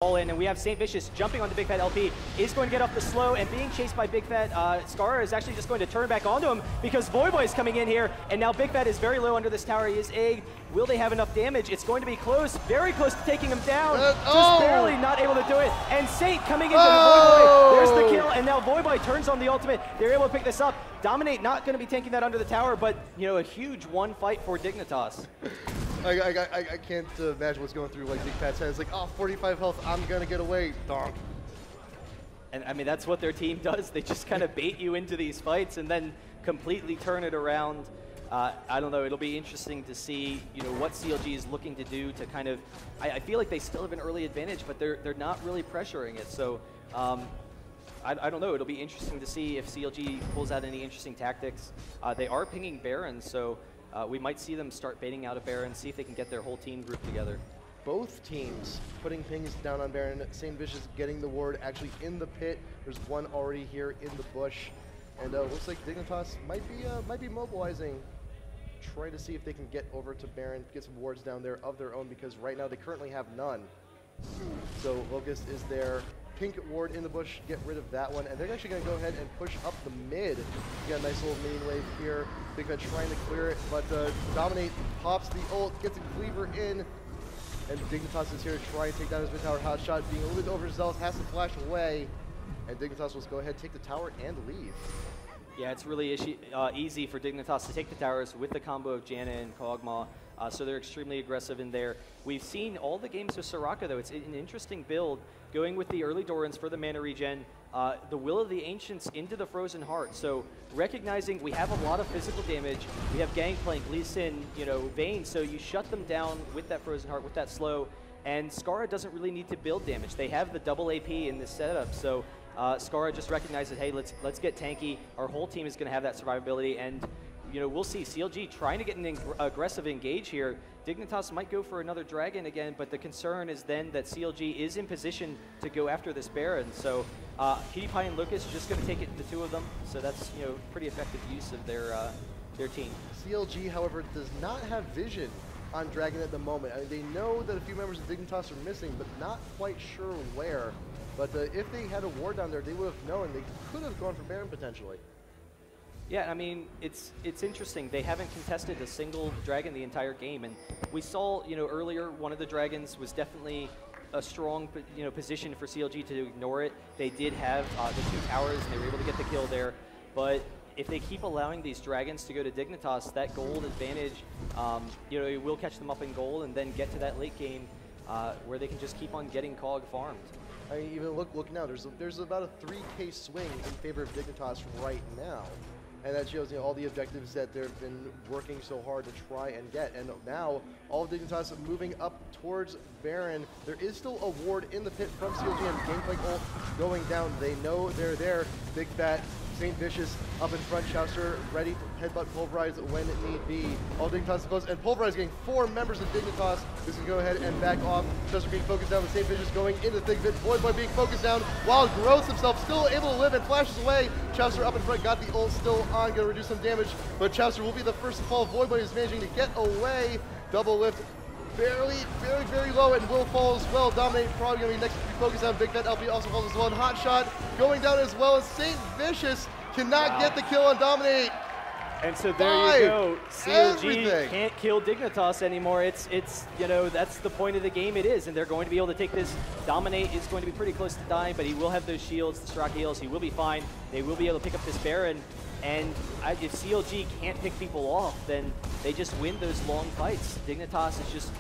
all in, and we have St. Vicious jumping onto Big Fat LP, is going to get off the slow, and being chased by Big Fat. Skara is actually just going to turn back onto him because Voyboy is coming in here, and now Big Fat is very low under this tower. He is egged. Will they have enough damage? It's going to be close, very close to taking him down. Just barely not able to do it. And Saint coming into the Voyboy. There's the kill, and now Voyboy turns on the ultimate. They're able to pick this up. Dominate not going to be taking that under the tower, but a huge one fight for Dignitas. I can't imagine what's going through like Big Fat's head. It's like, oh, 45 health, I'm gonna get away, donk. And I mean, that's what their team does. They just kind of bait you into these fights and then completely turn it around. I don't know, it'll be interesting to see, what CLG is looking to do to kind of, I feel like they still have an early advantage, but they're not really pressuring it. So I don't know, it'll be interesting to see if CLG pulls out any interesting tactics. They are pinging Baron, so we might see them start baiting out a Baron, see if they can get their whole team grouped together. Both teams putting pings down on Baron. St. Vicious getting the ward actually in the pit. There's one already here in the bush. And looks like Dignitas might be mobilizing, trying to see if they can get over to Baron, get some wards down there of their own, because right now they currently have none. So Locust is there. Pink ward in the bush, get rid of that one, and they're actually going to go ahead and push up the mid. You got a nice little main wave here. Big Man trying to clear it, but Dominate pops the ult, gets a cleaver in, and Dignitas is here to try and take down his mid tower hot shot, being a little bit overzealous, has to flash away, and Dignitas will go ahead, take the tower, and leave. Yeah, it's really easy for Dignitas to take the towers with the combo of Janna and Kog'Maw, so they're extremely aggressive in there. We've seen all the games with Soraka, though. It's an interesting build, going with the early Dorans for the mana regen, the Will of the Ancients into the Frozen Heart. So recognizing we have a lot of physical damage, we have Gangplank, Lee Sin, Vayne, so you shut them down with that Frozen Heart, with that slow, and Skara doesn't really need to build damage. They have the double AP in this setup, so Skara just recognizes, hey, let's get tanky. Our whole team is going to have that survivability, and we'll see CLG trying to get an aggressive engage here. Dignitas might go for another Dragon again, but the concern is then that CLG is in position to go after this Baron. So Cutie Pie and Lucas just going to take it to the two of them. So that's pretty effective use of their team. CLG, however, does not have vision on Dragon at the moment. I mean, they know that a few members of Dignitas are missing, but not quite sure where. But if they had a ward down there, they would have known. They could have gone for Baron potentially. Yeah, I mean, it's interesting. They haven't contested a single Dragon the entire game, and we saw, earlier one of the Dragons was definitely a strong, position for CLG to ignore it. They did have the two towers, and they were able to get the kill there. But if they keep allowing these Dragons to go to Dignitas, that gold advantage, it will catch them up in gold, and then get to that late game where they can just keep on getting Cog farmed. I mean, even look now. There's about a 3K swing in favor of Dignitas right now. And that shows all the objectives that they've been working so hard to try and get. And now all of Dignitas moving up towards Baron. There is still a ward in the pit from CLG, and Gangplank ult going down. They know they're there. Big Fat, St. Vicious up in front. Chaucer ready to headbutt Pulverize when it need be. All Dignitas close, and Pulverize getting 4 members of Dignitas. This is go ahead and back off. Chaucer being focused down with St. Vicious going into the thick of it. Voyboy being focused down while Gross himself still able to live and flashes away. Chaucer up in front, got the ult still on, gonna reduce some damage, but Chaucer will be the first to fall. Voyboy is managing to get away. Double lift, barely, very low, and will fall as well. Dominate probably gonna be next to be focused on. Big Fat LP also falls as well, and Hot Shot going down as well, as St. Vicious cannot get the kill on Dominate. And so there you go. CLG can't kill Dignitas anymore. It's that's the point of the game. It is, and they're going to be able to take this. Dominate is going to be pretty close to dying, but he will have those shields, the Soraka heals. He will be fine. They will be able to pick up this Baron. And if CLG can't pick people off, then they just win those long fights. Dignitas is just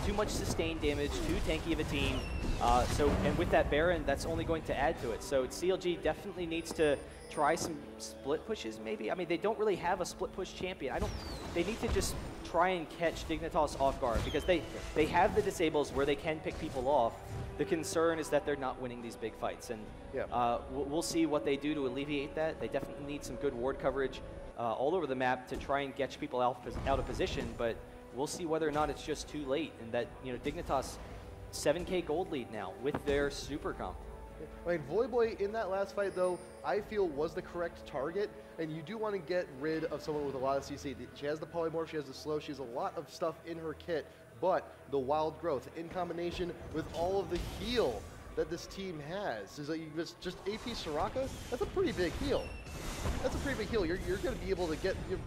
too much sustained damage, too tanky of a team. And with that Baron, that's only going to add to it. So CLG definitely needs to try some split pushes, maybe. I mean, they don't really have a split push champion. They need to just try and catch Dignitas off guard, because they have the disables where they can pick people off. The concern is that they're not winning these big fights, and we'll see what they do to alleviate that. They definitely need some good ward coverage all over the map to try and get people out of position, but we'll see whether or not it's just too late, and that Dignitas 7K gold lead now with their super comp. I mean, Voyboy in that last fight, though, I feel was the correct target, and you do want to get rid of someone with a lot of CC. She has the polymorph, she has the slow, she has a lot of stuff in her kit. but the wild growth in combination with all of the heal that this team has. Is like just AP Soraka, that's a pretty big heal. That's a pretty big heal. You're going to be able to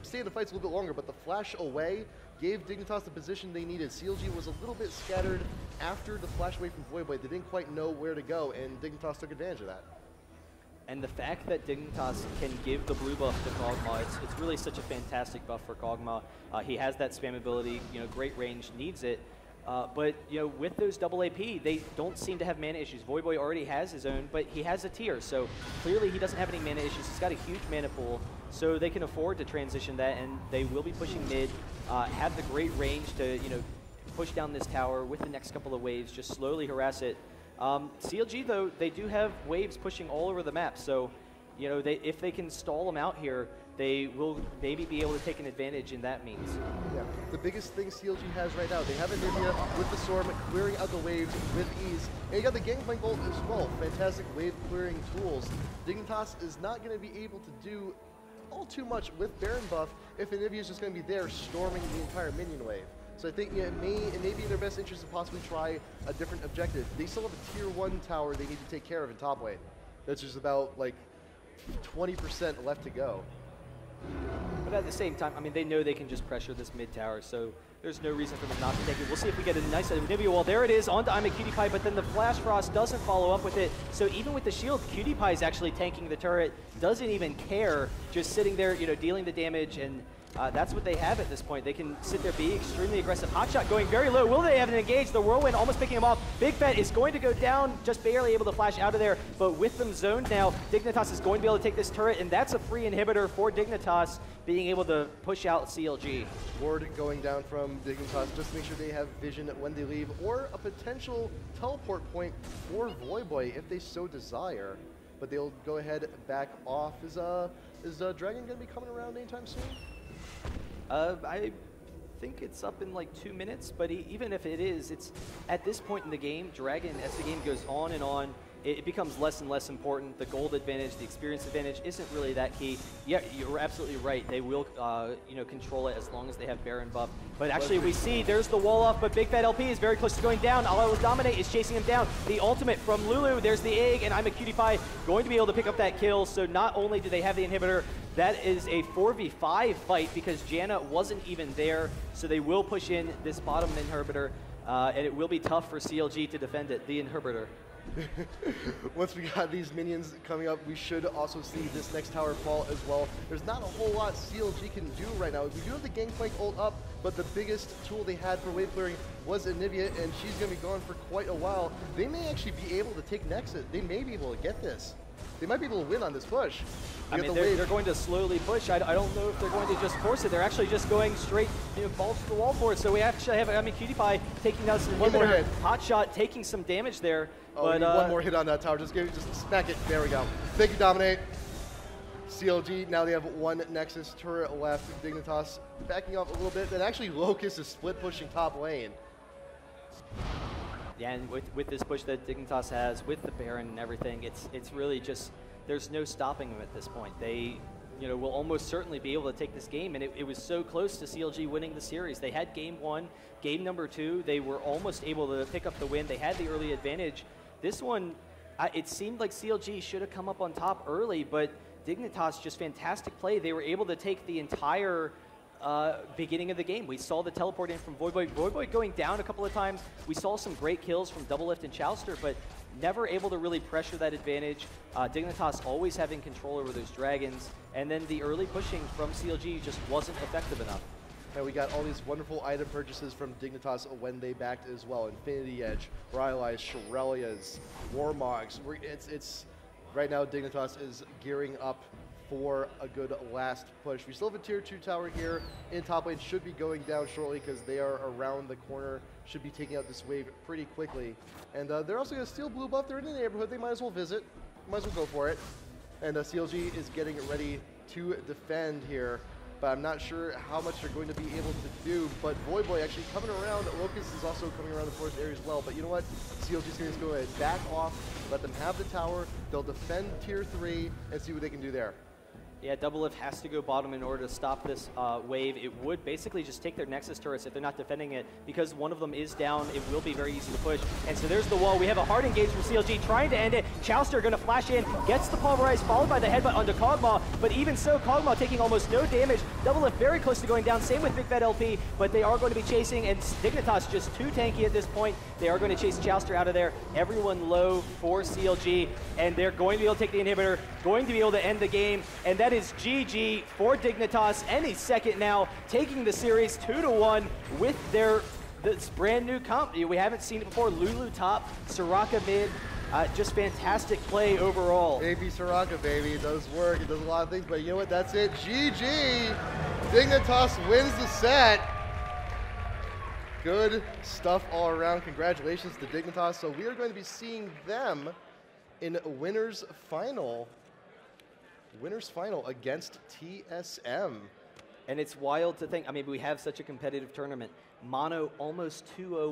stay in the fights a little bit longer, but the flash away gave Dignitas the position they needed. CLG was a little bit scattered after the flash away from Voyboy. They didn't quite know where to go, and Dignitas took advantage of that. And the fact that Dignitas can give the blue buff to Kog'Maw, it's really such a fantastic buff for Kog'Maw. He has that spam ability, great range, needs it. But with those double AP, they don't seem to have mana issues. Voyboy already has his own, but he has a tier, so clearly he doesn't have any mana issues. He's got a huge mana pool, so they can afford to transition that, and they will be pushing mid, have the great range to push down this tower with the next couple of waves, just slowly harass it. CLG, though, they do have waves pushing all over the map, so if they can stall them out here, they will maybe be able to take an advantage in that means. Yeah, the biggest thing CLG has right now, they have Anivia with the Storm clearing out the waves with ease. And you got the Gangplank ult as well, fantastic wave clearing tools. Dignitas is not going to be able to do all too much with Baron buff if Anivia is just going to be there storming the entire minion wave. So I think it may be in their best interest to possibly try a different objective. They still have a tier 1 tower they need to take care of in top lane. That's just about like 20% left to go. But at the same time, they know they can just pressure this mid tower, so there's no reason for them not to take it. We'll see if we get a nice Anivia wall. There it is, onto IPL4, but then the Flash Frost doesn't follow up with it. So even with the shield, PewDiePie is actually tanking the turret, doesn't even care, just sitting there, dealing the damage, and that's what they have at this point. They can sit there, be extremely aggressive. Hotshot going very low. Will they have an engage? The Whirlwind almost picking him off. Big Fet is going to go down, just barely able to flash out of there. But with them zoned now, Dignitas is going to be able to take this turret, and that's a free inhibitor for Dignitas, being able to push out CLG. Ward going down from Dignitas just to make sure they have vision when they leave, or a potential teleport point for Voyboy if they so desire. But they'll go ahead back off. Is Dragon going to be coming around anytime soon? I think it's up in like 2 minutes, but even if it is, it's at this point in the game, Dragon, as the game goes on and on, it becomes less and less important. The gold advantage, the experience advantage isn't really that key. Yeah, you're absolutely right. They will, control it as long as they have Baron buff. But actually, we see there's the wall off, but Big Fat LP is very close to going down. Allo Dominate is chasing him down. The ultimate from Lulu, there's the egg, and IPL4 going to be able to pick up that kill. So not only do they have the inhibitor, that is a 4v5 fight because Janna wasn't even there. So they will push in this bottom inhibitor, and it will be tough for CLG to defend it, the inhibitor. Once we got these minions coming up, we should also see this next tower fall as well. There's not a whole lot CLG can do right now. We do have the Gangplank ult up, but the biggest tool they had for wave clearing was Anivia, and she's going to be gone for quite a while. They may actually be able to take Nexus. They may be able to get this. They might be able to win on this push. They're going to slowly push. I don't know if they're going to just force it. They're actually just going straight, balls to the wall for it. So we actually have, PewDiePie taking down some one more hit. Hotshot taking some damage there. Oh, but, one more hit on that tower. Just smack it. There we go. Thank you, Dominate. CLG, now they have one Nexus turret left. Dignitas backing off a little bit. And actually, Locust is split pushing top lane. Yeah, and with this push that Dignitas has, with the Baron and everything, it's really just, there's no stopping them at this point. They will almost certainly be able to take this game, and it was so close to CLG winning the series. They had game 1, game number 2, they were almost able to pick up the win. They had the early advantage. This one, it seemed like CLG should have come up on top early, but Dignitas, just fantastic play. They were able to take the entire beginning of the game. We saw the teleport in from Voyboy. Voyboy going down a couple of times. We saw some great kills from Doublelift and Chowster, but never able to really pressure that advantage. Dignitas always having control over those dragons, and then the early pushing from CLG just wasn't effective enough. And we got all these wonderful item purchases from Dignitas when they backed as well. Infinity Edge, Rylai's, Shurelya's, Warmogs. It's right now Dignitas is gearing up for a good last push. We still have a tier 2 tower here in top lane. Should be going down shortly because they are around the corner. Should be taking out this wave pretty quickly. And they're also going to steal blue buff. They're in the neighborhood. They might as well visit. Might as well go for it. And CLG is getting ready to defend here. But I'm not sure how much they're going to be able to do. But Voyboy actually coming around. Locust is also coming around the forest area as well. But you know what? CLG's going to go ahead, back off, let them have the tower. They'll defend tier 3 and see what they can do there. Yeah, Double Lift has to go bottom in order to stop this wave. It would basically just take their Nexus turrets if they're not defending it. Because one of them is down, it will be very easy to push. And so there's the wall. We have a hard engage from CLG trying to end it. Chowster going to flash in, gets the Pulverize, followed by the headbutt onto Kog'Maw. But even so, Kog'Maw taking almost no damage. Double Lift very close to going down. Same with Big Fat LP, but they are going to be chasing. And Dignitas just too tanky at this point. They are going to chase Chowster out of there. Everyone low for CLG. And they're going to be able to take the inhibitor, going to be able to end the game. And that is GG for Dignitas any second now, taking the series 2-1 with this brand new comp. We haven't seen it before. Lulu top, Soraka mid. Just fantastic play overall. Baby Soraka, baby. It does work. It does a lot of things, but you know what? That's it. GG. Dignitas wins the set. Good stuff all around. Congratulations to Dignitas. So we are going to be seeing them in winners final. Winners final against TSM. And it's wild to think, I mean, we have such a competitive tournament. Mono almost 2-0